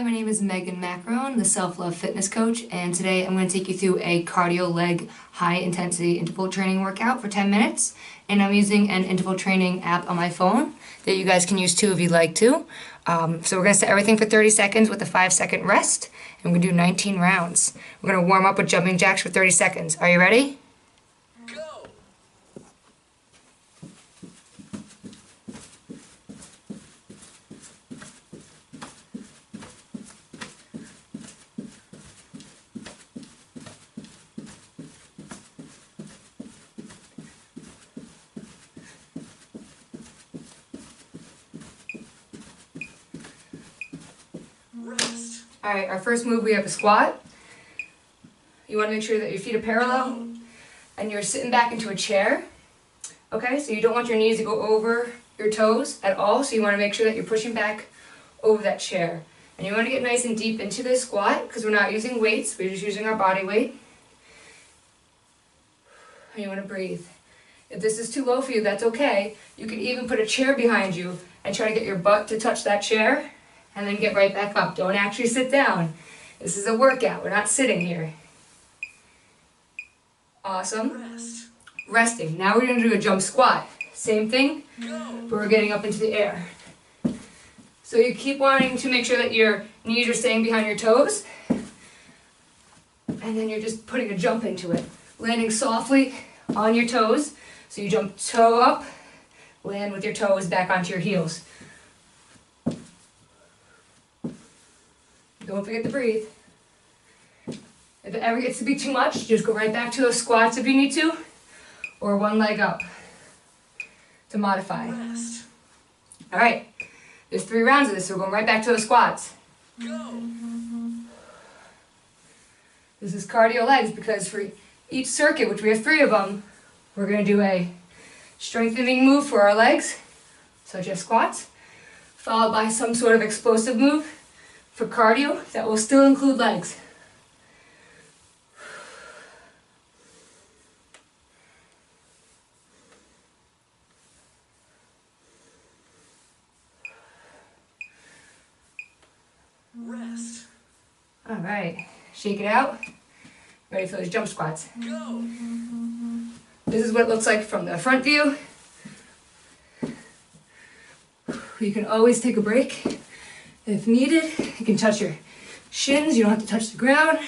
my name is Megan Macron, the Self-Love Fitness Coach, and today I'm going to take you through a cardio leg high-intensity interval training workout for 10 minutes. And I'm using an interval training app on my phone that you guys can use too if you'd like to. So we're going to set everything for 30 seconds with a 5-second rest, and we're going to do 19 rounds. We're going to warm up with jumping jacks for 30 seconds. Are you ready? Alright, our first move, we have a squat. You want to make sure that your feet are parallel and you're sitting back into a chair. Okay, so you don't want your knees to go over your toes at all, so you want to make sure that you're pushing back over that chair. And you want to get nice and deep into this squat because we're not using weights, we're just using our body weight. And you want to breathe. If this is too low for you, that's okay. You can even put a chair behind you and try to get your butt to touch that chair. And then get right back up. Don't actually sit down. This is a workout. We're not sitting here. Awesome. Resting. Now we're going to do a jump squat. Same thing, but we're getting up into the air. So you keep wanting to make sure that your knees are staying behind your toes. And then you're just putting a jump into it. Landing softly on your toes. So you jump toe up, land with your toes back onto your heels. Don't forget to breathe. If it ever gets to be too much, just go right back to those squats if you need to, or one leg up to modify. All right, there's 3 rounds of this, so we're going right back to those squats. This is cardio legs because for each circuit, which we have 3 of them, we're going to do a strengthening move for our legs, such as squats, followed by some sort of explosive move for cardio that will still include legs. Rest. All right, shake it out. Ready for those jump squats. Go. This is what it looks like from the front view. You can always take a break if needed. You can touch your shins, you don't have to touch the ground.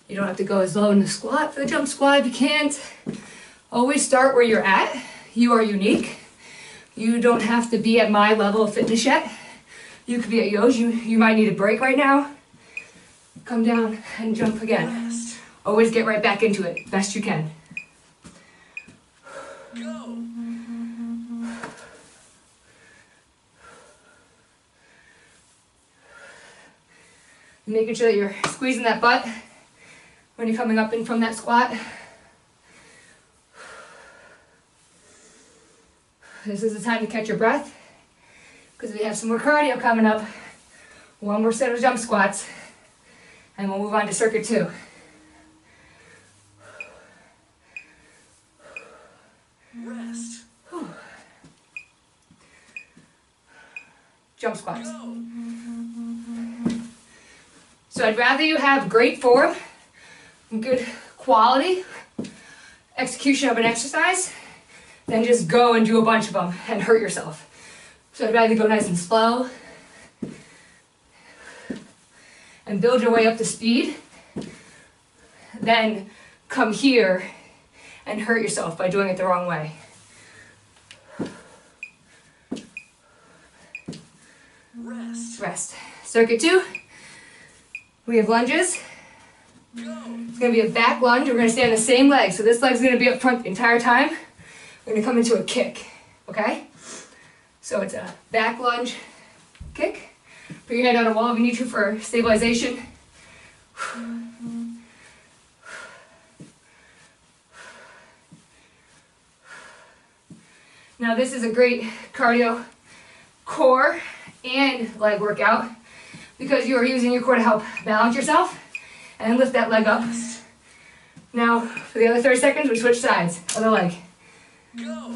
You don't have to go as low in the squat for the jump squat if you can't. Always start where you're at. You are unique. You don't have to be at my level of fitness yet. You could be at yours. You might need a break right now. Come down and jump again. Always get right back into it, best you can. Go. Making sure that you're squeezing that butt when you're coming up in from that squat. This is the time to catch your breath because we have some more cardio coming up. 1 more set of jump squats and we'll move on to circuit 2. Rest. Jump squats. So I'd rather you have great form, good quality execution of an exercise than just go and do a bunch of them and hurt yourself. So I'd rather go nice and slow and build your way up to speed than come here and hurt yourself by doing it the wrong way. Rest. Circuit 2. We have lunges. It's going to be a back lunge. We're going to stay on the same leg. So this leg's going to be up front the entire time. We're going to come into a kick. Okay? So it's a back lunge kick. Put your hand on a wall if you need to for stabilization. Now this is a great cardio core and leg workout because you are using your core to help balance yourself and lift that leg up. Now, for the other 30 seconds, we switch sides. Other leg. Go.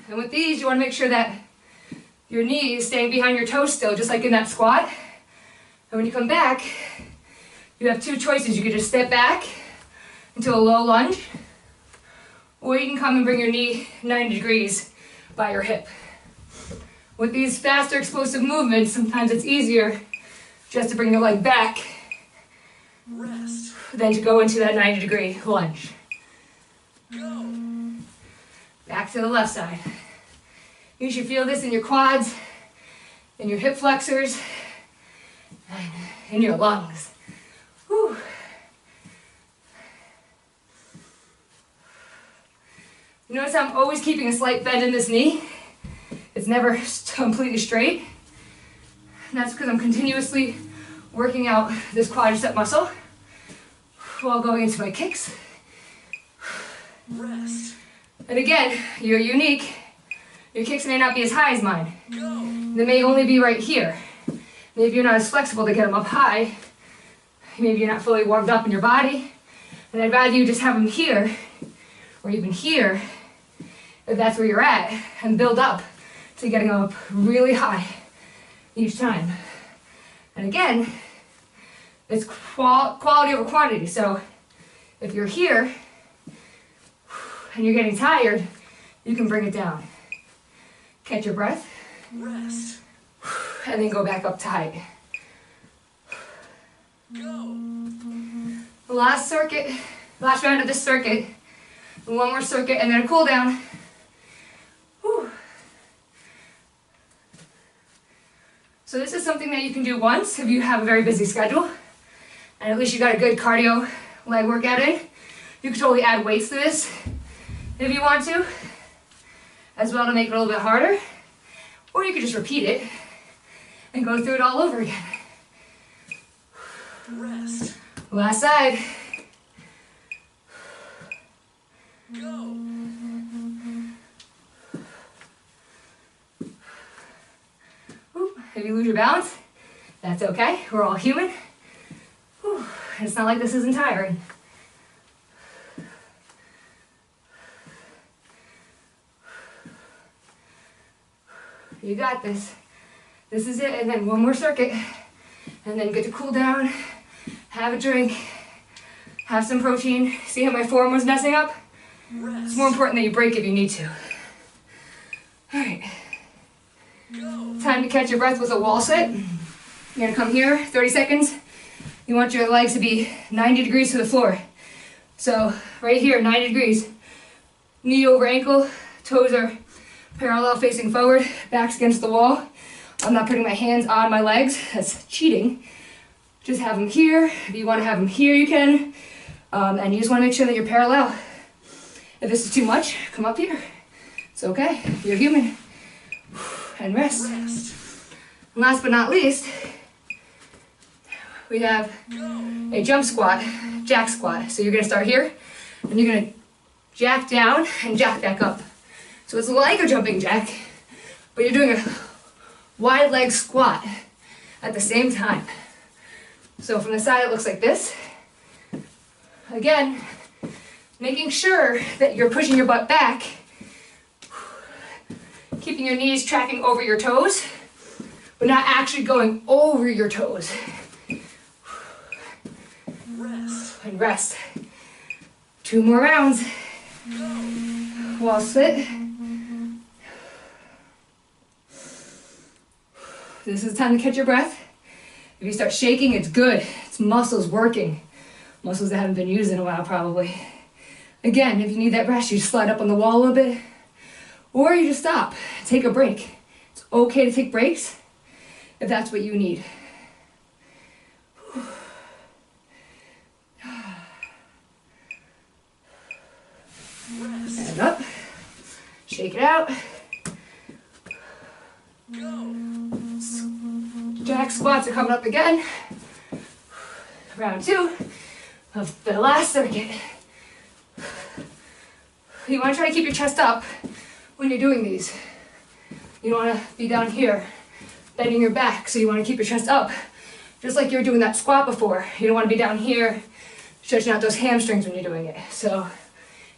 And with these, you want to make sure that your knee is staying behind your toes still, just like in that squat. And when you come back, you have two choices. You could just step back into a low lunge, or you can come and bring your knee 90 degrees by your hip. With these faster explosive movements, sometimes it's easier just to bring your leg back than to go into that 90-degree lunge. Back to the left side. You should feel this in your quads, in your hip flexors, and in your lungs. Whew. You notice I'm always keeping a slight bend in this knee. It's never completely straight. And that's because I'm continuously working out this quadricep muscle while going into my kicks. Rest. And again, you're unique. Your kicks may not be as high as mine. They may only be right here. Maybe you're not as flexible to get them up high. Maybe you're not fully warmed up in your body. And I'd rather you just have them here, or even here, if that's where you're at, and build up to getting up really high each time. And again, it's quality over quantity. So if you're here and you're getting tired, you can bring it down. Catch your breath. Rest. And then go back up to height. Go. The last circuit, last round of this circuit, one more circuit, and then a cool down. Whew. So this is something that you can do once if you have a very busy schedule, and at least you got a good cardio leg workout in. You can totally add weights to this if you want to, as well, to make it a little bit harder, or you could just repeat it and go through it all over again. Rest. Last side. Go. If you lose your balance, that's okay. We're all human. Whew. It's not like this isn't tiring. You got this. This is it, and then one more circuit, and then get to cool down, have a drink, have some protein. See how my form was messing up? Rest. It's more important that you break if you need to. All right. Go. Time to catch your breath with a wall sit. You're gonna come here, 30 seconds. You want your legs to be 90 degrees to the floor. So right here, 90 degrees. Knee over ankle, toes are parallel facing forward, back's against the wall. I'm not putting my hands on my legs, that's cheating. Just have them here. If you wanna have them here, you can. And you just wanna make sure that you're parallel. If this is too much, come up here. It's okay, you're human. And rest. Rest. And last but not least, we have a jump squat, jack squat. So you're gonna start here, and you're gonna jack down and jack back up. So it's like a jumping jack, but you're doing a wide leg squat at the same time. So from the side it looks like this. Again, making sure that you're pushing your butt back, keeping your knees tracking over your toes, but not actually going over your toes. Rest. And rest. 2 more rounds. Go. Wall sit. This is the time to catch your breath. If you start shaking, it's good. It's muscles working. Muscles that haven't been used in a while, probably. Again, if you need that rest, you just slide up on the wall a little bit, or you just stop, take a break. It's okay to take breaks if that's what you need. Rest. Stand up, shake it out. Go. Jack squats are coming up again. Round 2 of the last circuit. You want to try to keep your chest up when you're doing these. You don't want to be down here, bending your back, so you want to keep your chest up. Just like you were doing that squat before. You don't want to be down here, stretching out those hamstrings when you're doing it. So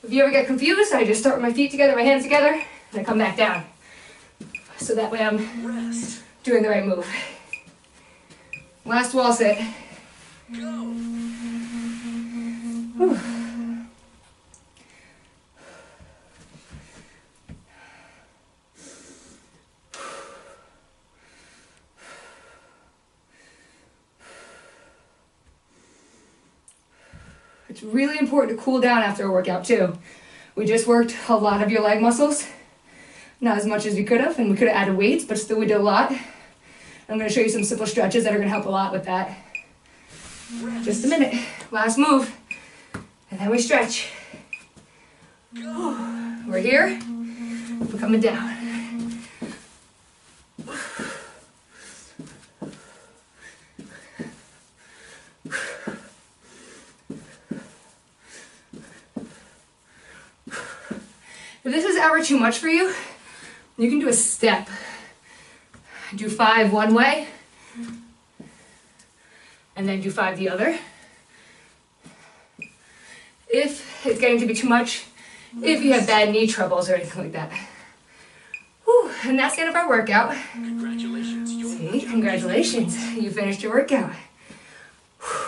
if you ever get confused, I just start with my feet together, my hands together, then come back down. So that way I'm Rest. doing the right move. Last wall sit. Go. Whew. It's really important to cool down after a workout too. We just worked a lot of your leg muscles. Not as much as we could have, and we could have added weights, but still we did a lot. I'm going to show you some simple stretches that are going to help a lot with that. Rest. Just a minute. Last move. And then we stretch. Go. We're here. We're coming down. If this is ever too much for you, you can do a step. Do 5 one way, and then do 5 the other. If it's getting to be too much, if you have bad knee troubles or anything like that. Whew, and that's the end of our workout. Congratulations. See, congratulations, you finished your workout.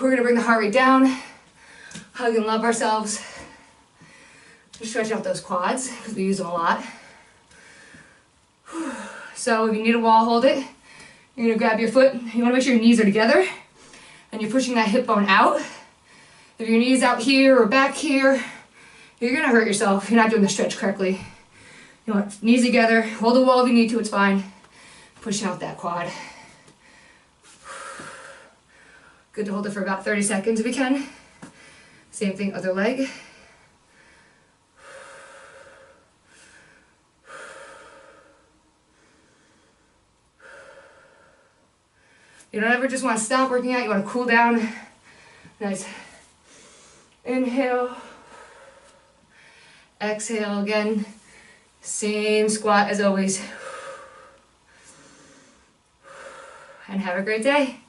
We're gonna bring the heart rate down, hug and love ourselves. Just stretch out those quads, because we use them a lot. So if you need a wall, hold it. You're gonna grab your foot. You wanna make sure your knees are together, and you're pushing that hip bone out. If your knee's out here or back here, you're gonna hurt yourself. You're not doing the stretch correctly. You want knees together, hold the wall if you need to, it's fine. Push out that quad. Good to hold it for about 30 seconds if we can. Same thing, other leg. You don't ever just want to stop working out, you want to cool down. Nice. Inhale. Exhale again. Same squat as always. And have a great day.